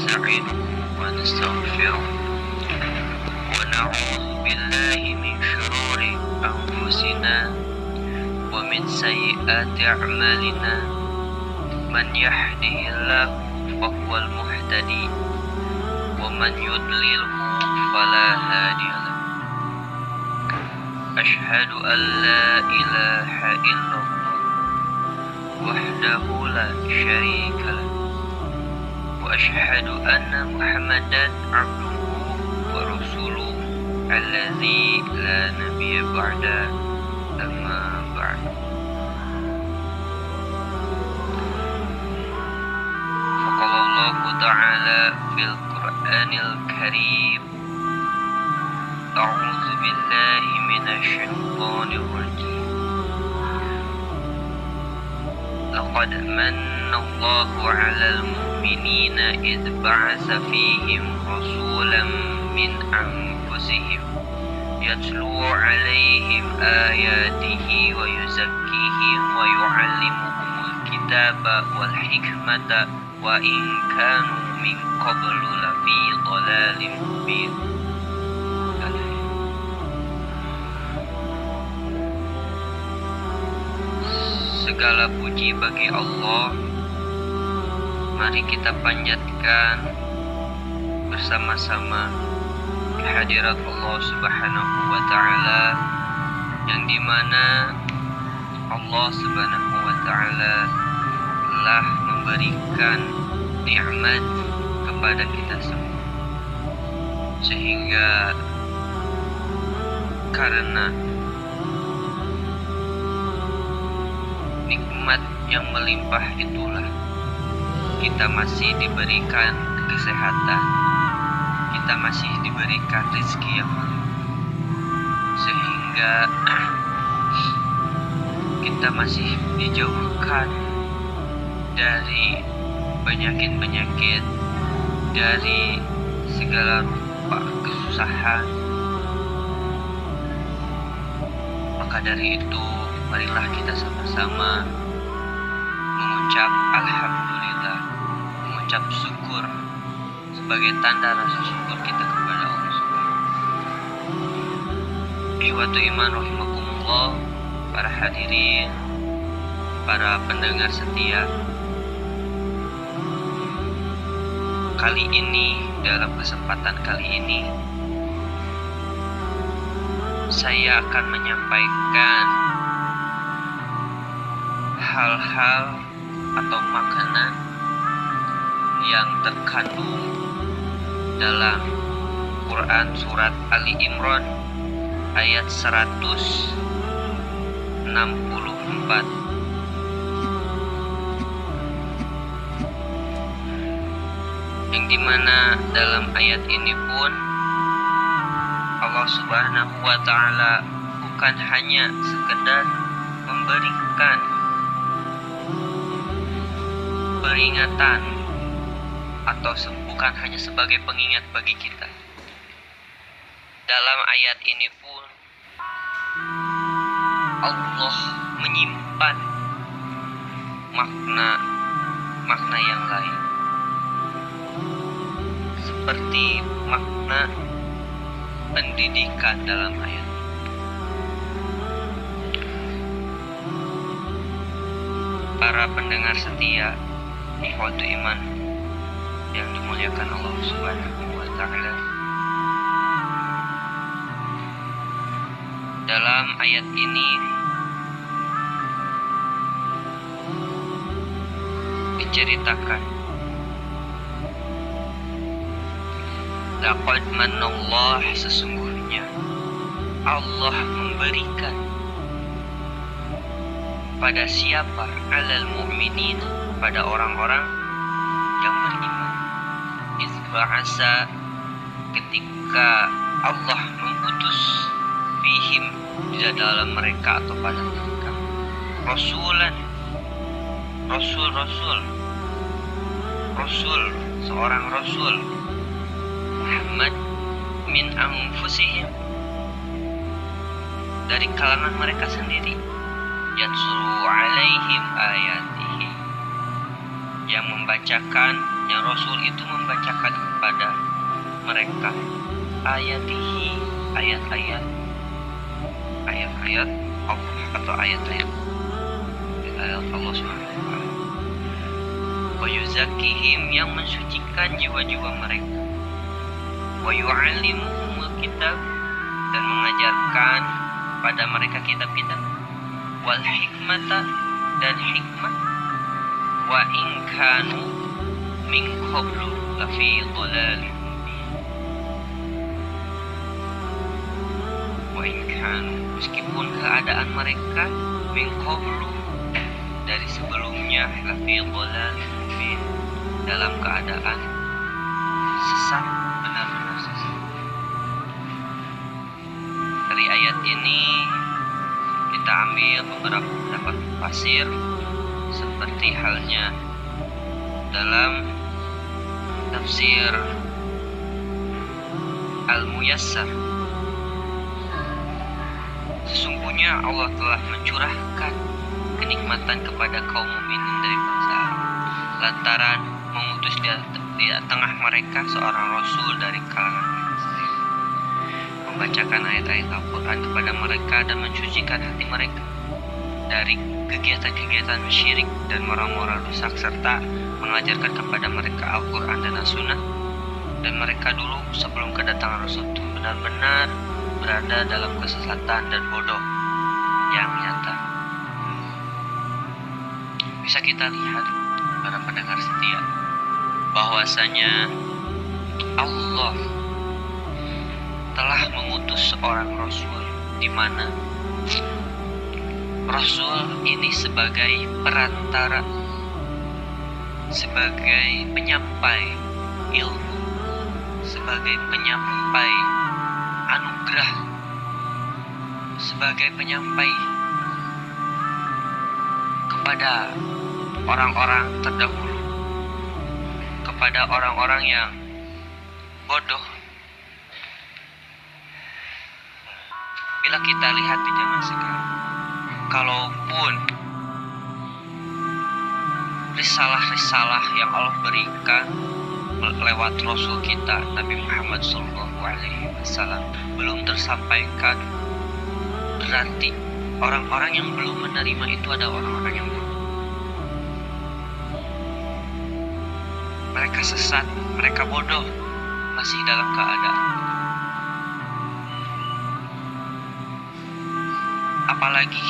ونستعينه ونستغفره ونعوذ بالله من شرور أنفسنا ومن سيئات أعمالنا من يهده الله فهو المهتدي ومن يضلله فلا هادي له أشهد أن لا إله إلا الله وحده لا شريك له وأشهد أن محمدا عبده ورسوله الذي لا نبي بعده أما بعد فقال الله تعالى في القرآن الكريم أعوذ بالله من الشيطان الرجيم لقد من الله على المؤمنين إذ بعث فيهم رسولا من أنفسهم يتلو عليهم آياته ويزكيهم ويعلمهم الكتاب والحكمة وإن كانوا من قبل لفي ضلال مبين. Segala puji bagi Allah. Mari kita panjatkan bersama-sama kehadirat Allah Subhanahu wa Ta'ala, yang dimana Allah Subhanahu wa Ta'ala telah memberikan nikmat kepada kita semua, sehingga karena nikmat yang melimpah itulah kita masih diberikan kesehatan, kita masih diberikan rezeki yang melimpah, sehingga kita masih dijauhkan dari penyakit-penyakit, dari segala rupa kesusahan. Maka dari itu, marilah kita sama-sama mengucap alhamdulillah, mengucap syukur sebagai tanda rasa syukur kita kepada Allah Subhanahu. Ikhwatu iman rahimakumullah, para hadirin, para pendengar setia. Kali ini, dalam kesempatan kali ini, saya akan menyampaikan hal-hal atau makanan yang terkandung dalam Quran surat Ali Imran ayat 164, yang dimana dalam ayat ini pun Allah Subhanahu wa Ta'ala bukan hanya sekedar memberikan peringatan atau bukan hanya sebagai pengingat bagi kita. Dalam ayat ini pun Allah menyimpan makna yang lain, seperti makna pendidikan dalam ayat. Para pendengar setia, ikhwatu iman yang dimuliakan Allah Subhanahu wa Ta'ala, dalam ayat ini diceritakan laqad manallah, sesungguhnya Allah memberikan pada siapa? Alal mu'minin, pada orang-orang yang beriman. Izba'asa, ketika Allah mengutus fihim, di dalam mereka atau pada mereka, rasulan, rasul, seorang rasul, Muhammad min anfusihim, dari kalangan mereka sendiri, yatlu alaihim ayatihi, yang membacakan yang Rasul itu membacakan kepada mereka ayatihi, ayat-ayat Allah atau ayat-ayat Allah Subhanahu wa taala. Wa yuzakkihim, yang mensucikan jiwa-jiwa mereka. Wa yu'allimuhumul kitab, dan mengajarkan pada mereka kitab-kitab. Wal hikmata, dan hikmah. Wa in kanu min qablu lafi dhalalin mubin. Wa in kanu, meskipun keadaan mereka min qablu, dari sebelumnya, lafi dhalalin mubin, dalam keadaan sesat, benar-benar sesat. Dari ayat ini kita ambil beberapa pendapat tafsir, seperti halnya dalam tafsir Al-Muyassar. Sesungguhnya Allah telah mencurahkan kenikmatan kepada kaum mukminin dari bangsa Arab lantaran mengutus di tengah mereka seorang rasul dari kalangan mereka, membacakan ayat-ayat Al-Quran kepada mereka dan mensucikan hati mereka dari kegiatan-kegiatan syirik dan moral-moral rusak, serta mengajarkan kepada mereka Al-Quran dan As-Sunnah. Dan mereka dulu sebelum kedatangan Rasul itu benar-benar berada dalam kesesatan dan bodoh yang nyata. Bisa kita lihat, para pendengar setia, bahwasanya Allah telah mengutus seorang Rasul, di mana Rasul ini sebagai perantara, sebagai penyampai ilmu, sebagai penyampai anugerah, sebagai penyampai kepada orang-orang terdahulu, kepada orang-orang yang bodoh. Bila kita lihat di zaman sekarang, kalaupun risalah-risalah yang Allah berikan lewat Rasul kita Nabi Muhammad SAW belum tersampaikan, berarti orang-orang yang belum menerima itu adalah orang-orang yang bodoh. Mereka sesat, mereka bodoh, masih dalam keadaan. Apalagi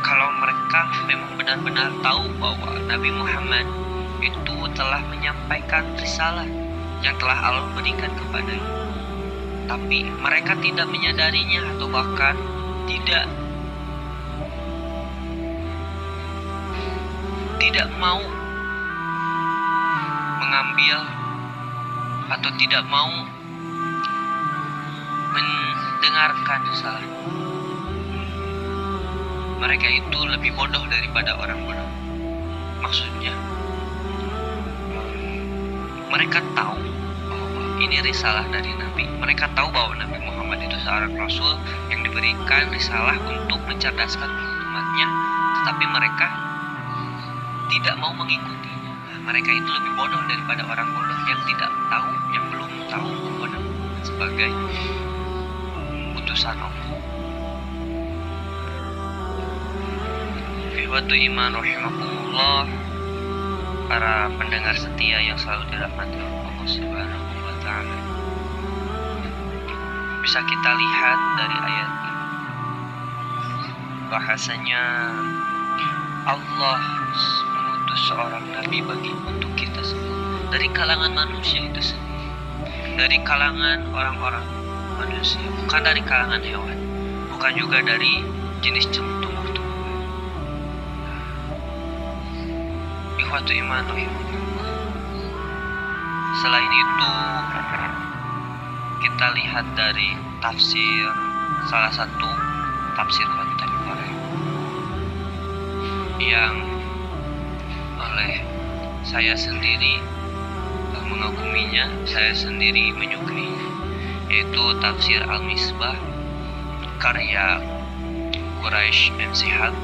kalau mereka memang benar-benar tahu bahwa Nabi Muhammad itu telah menyampaikan risalah yang telah Allah berikan kepadanya, tapi mereka tidak menyadarinya atau bahkan tidak mau mengambil atau tidak mau mendengarkan risalah. Mereka itu lebih bodoh daripada orang bodoh. Maksudnya, mereka tahu bahwa ini risalah dari Nabi. Mereka tahu bahwa Nabi Muhammad itu seorang Rasul yang diberikan risalah untuk mencerdaskan umatnya, tetapi mereka tidak mau mengikutinya. Mereka itu lebih bodoh daripada orang bodoh yang tidak tahu, yang belum tahu bahwa Nabi Muhammad sebagai utusan Allah. Ikhwatu iman rahimakumullah, para pendengar setia yang selalu dirahmati Allah Subhanahu wa taala. Bisa kita lihat dari ayat ini bahasanya Allah mengutus seorang nabi untuk kita semua, dari kalangan manusia itu sendiri, dari kalangan orang-orang manusia, bukan dari kalangan hewan, bukan juga dari jenis tumbuh-tumbuhan. Ikhwatu iman rahimahullah. Selain itu, kita lihat dari tafsir, salah satu tafsir kontemporer yang oleh saya sendiri mengaguminya, saya sendiri menyukainya, yaitu tafsir Al-Misbah karya Quraisy bin Shihab.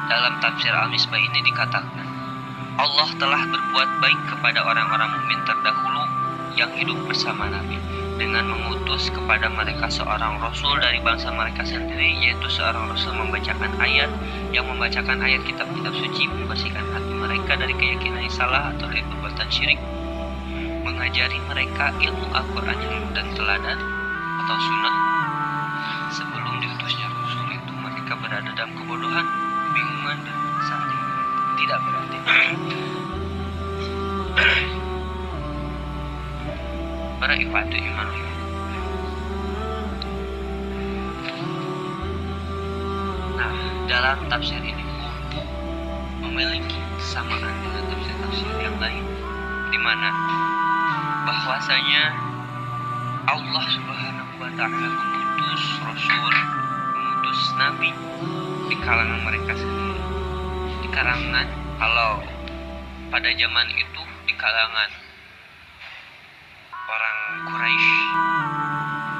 Dalam tafsir Al-Misbah ini dikatakan Allah telah berbuat baik kepada orang-orang mukmin terdahulu yang hidup bersama Nabi dengan mengutus kepada mereka seorang rasul dari bangsa mereka sendiri, yaitu seorang rasul membacakan ayat kitab-kitab suci, membersihkan hati mereka dari keyakinan yang salah atau dari perbuatan syirik, mengajari mereka ilmu Al-Quran dan teladan atau sunnah. Sebelum diutusnya rasul itu mereka berada dalam kebodohan, kebingungan, dan saling tidak berarti. Para ikhwatu iman. Nah, dalam tafsir ini memiliki kesamaan dengan tafsir-tafsir yang lain, di mana bahwasanya Allah Subhanahu wa Ta'ala mengutus rasul, mengutus nabi di kalangan mereka sendiri. Di kalangan, kalau pada zaman itu di kalangan orang Quraisy,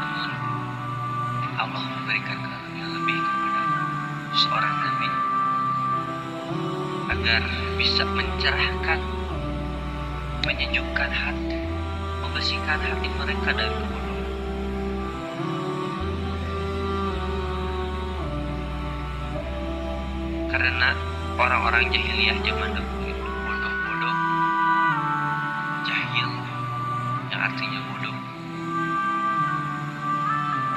namun Allah memberikan karunia lebih kepada seorang nabi agar bisa mencerahkan, menyejukkan hati, membersihkan hati mereka dari kebodohan. Karena orang-orang jahiliyah zaman dahulu itu bodoh-bodoh, jahil, yang artinya bodoh.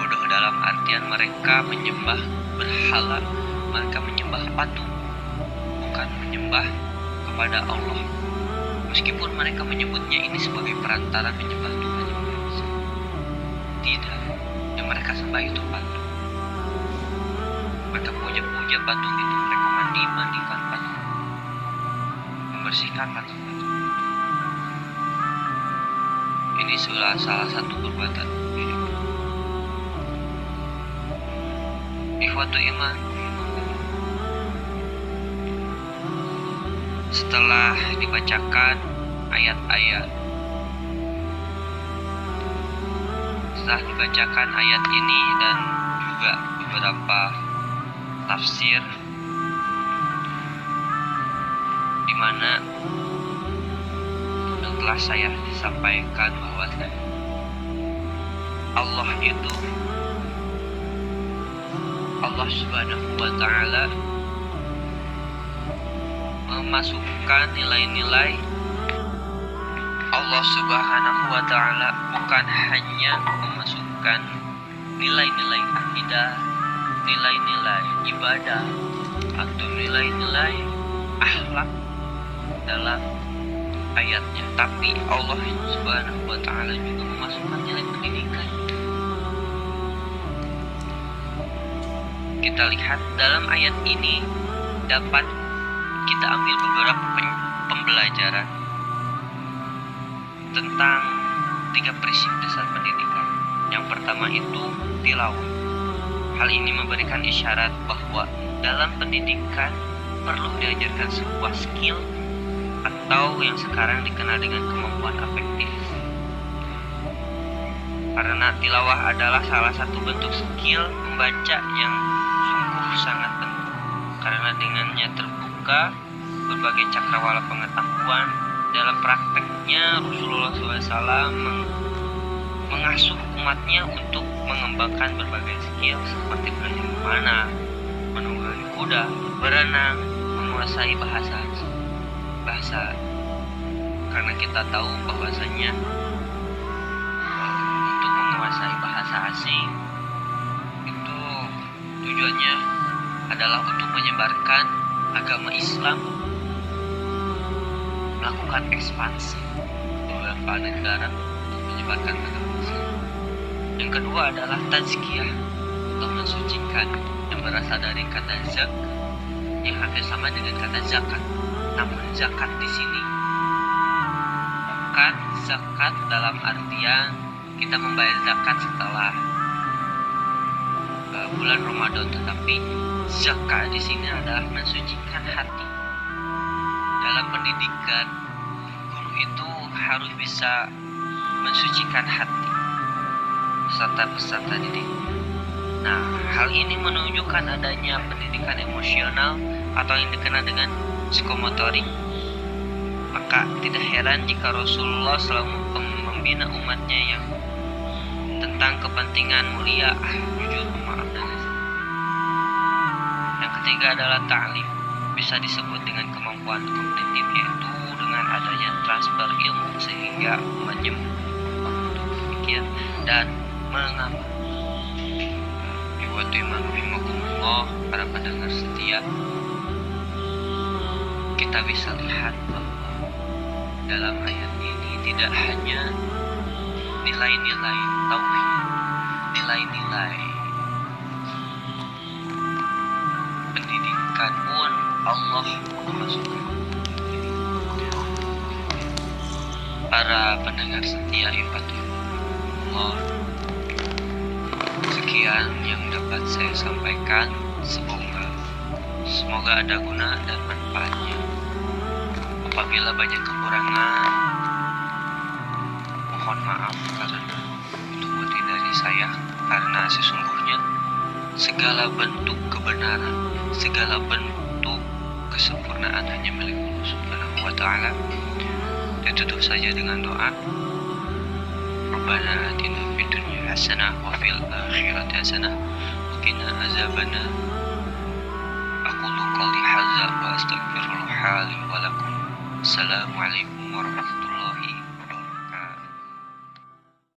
Bodoh dalam artian mereka menyembah berhala, mereka menyembah patung, bukan menyembah kepada Allah. Meskipun mereka menyebutnya ini sebagai perantara menyembah Tuhan yang Maha Esa. Tidak, yang mereka sembah itu patung. Mereka puja-puja patung itu, mereka mandi-mandikan patung, membersihkan patung-patung. Ini salah satu perbuatan syirik. Ikhwatu iman, setelah dibacakan ayat ini dan juga beberapa tafsir di mana telah saya sampaikan bahwa Allah Subhanahu wa Ta'ala memasukkan nilai-nilai. Allah Subhanahu wa Ta'ala bukan hanya memasukkan nilai-nilai akidah, nilai-nilai ibadah, atau nilai-nilai akhlak dalam ayatnya, tapi Allah Subhanahu wa Ta'ala juga memasukkan nilai pendidikan. Kita lihat dalam ayat ini dapat kita ambil beberapa pembelajaran tentang 3 prinsip dasar pendidikan. Yang pertama itu tilawah. Hal ini memberikan isyarat bahwa dalam pendidikan perlu diajarkan sebuah skill atau yang sekarang dikenal dengan kemampuan afektif. Karena tilawah adalah salah satu bentuk skill membaca yang sungguh sangat penting. Karena dengannya terbuka berbagai cakrawala pengetahuan. Dalam prakteknya Rasulullah SAW mengasuh umatnya untuk mengembangkan berbagai skill seperti belajar memanah, menunggangi kuda, berenang, menguasai bahasa. Karena kita tahu bahwasanya untuk menguasai bahasa asing itu tujuannya adalah untuk menyebarkan agama Islam, melakukan ekspansi di beberapa negara untuk menyebarkan agama Islam. Yang kedua adalah tazkiyah atau mensucikan, yang berasal dari kata zak yang hampir sama dengan kata zakat. Namun zakat di sini bukan zakat dalam artian kita membayar zakat setelah bulan Ramadan, tetapi zakat di sini adalah mensucikan hati. Dalam pendidikan, guru itu harus bisa mensucikan hati peserta-peserta didiknya. Nah, hal ini menunjukkan adanya pendidikan emosional atau yang dikenal dengan psikomotorik Maka tidak heran jika Rasulullah selalu membina umatnya yang tentang kepentingan mulia, jujur, maaf, dan yang ketiga adalah ta'lim. Bisa disebut dengan kemampuan kognitif, yaitu dengan adanya transfer ilmu sehingga umatnya untuk berpikir dan mengamal. Para pendengar setia, kita bisa lihat bahwa dalam ayat ini tidak hanya nilai-nilai tauhid, nilai-nilai pendidikan pun Allah memasukkan. Para pendengar setia Allah, sekian yang dapat saya sampaikan. Semoga ada guna dan manfaatnya. Apabila banyak kekurangan, mohon maaf karena itu bukan dari saya, karena sesungguhnya segala bentuk kebenaran, segala bentuk kesempurnaan hanya milik Allah Subhanahu wa Ta'ala. Ditutup saja dengan doa. Rabbana atina fid dunya hasanah wa fil akhirati hasanah wa qina azabannar. Aqulu qawli hadza wa astaghfirullah li wa lakum. Assalamualaikum warahmatullahi